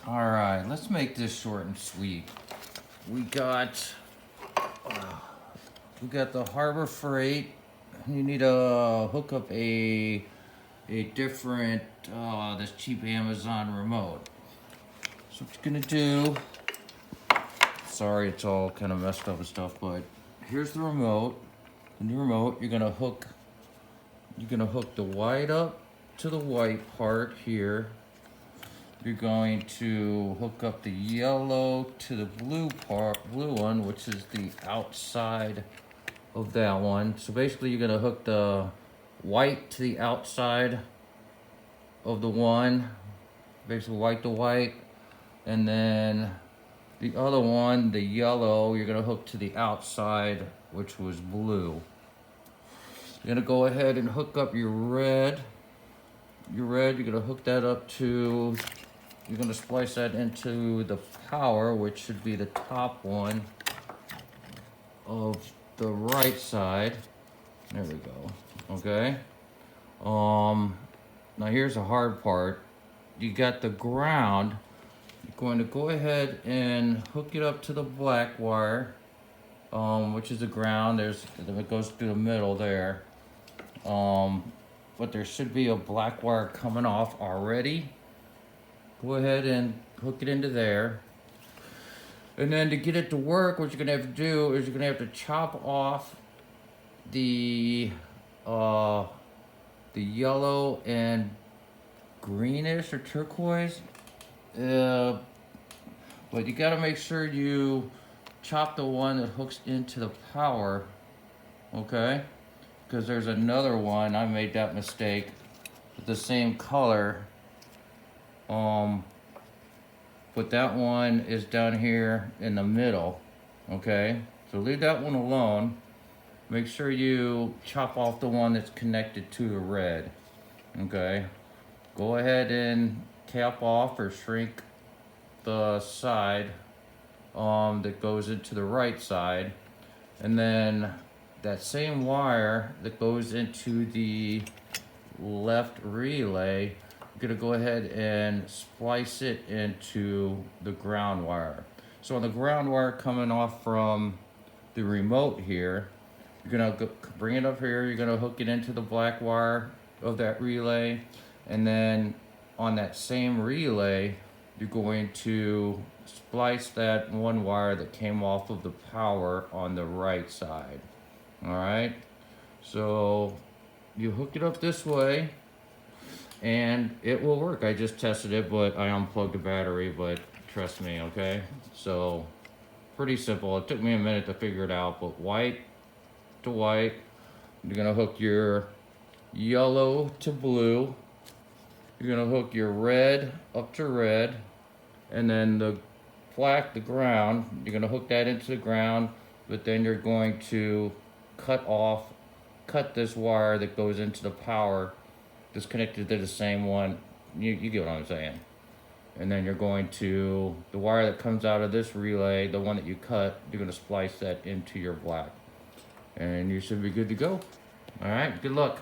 All right, let's make this short and sweet. We got the Harbor Freight. You need to hook up a different this cheap Amazon remote. So what you're gonna do? Sorry, it's all kind of messed up and stuff, but here's the remote. In the remote, you're gonna hook the white up to the white part here. You're going to hook up the yellow to the blue one, which is the outside of that one. So basically you're gonna hook the white to the outside of the one, basically white to white, and then the other one, the yellow, you're gonna hook to the outside, which was blue. You're gonna go ahead and hook up your red. You're gonna hook that up to, you're gonna splice that into the power, which should be the top one of the right side. There we go. Okay. Now here's the hard part. You got the ground. You're going to go ahead and hook it up to the black wire, which is the ground. It goes through the middle there. But there should be a black wire coming off already. Go ahead and hook it into there. And then to get it to work, what you're gonna have to do is you're gonna have to chop off the yellow and greenish or turquoise. But you gotta make sure you chop the one that hooks into the power, okay? Because there's another one, I made that mistake, with the same color. But that one is down here in the middle, okay? So leave that one alone. Make sure you chop off the one that's connected to the red, okay? Go ahead and cap off or shrink the side that goes into the right side. And then that same wire that goes into the left relay, you're gonna go ahead and splice it into the ground wire. So on the ground wire coming off from the remote here, you're gonna bring it up here, you're gonna hook it into the black wire of that relay, and then on that same relay, you're going to splice that one wire that came off of the power on the right side. All right, so you hook it up this way and it will work. I just tested it, but I unplugged the battery, but trust me, okay? So pretty simple. It took me a minute to figure it out, but white to white, you're gonna hook your yellow to blue, you're gonna hook your red up to red, and then the black, the ground, you're gonna hook that into the ground, but then you're going to cut this wire that goes into the power that's connected to the same one. You get what I'm saying. And then you're going to, the wire that comes out of this relay, the one that you cut, you're gonna splice that into your black. And you should be good to go. All right, good luck.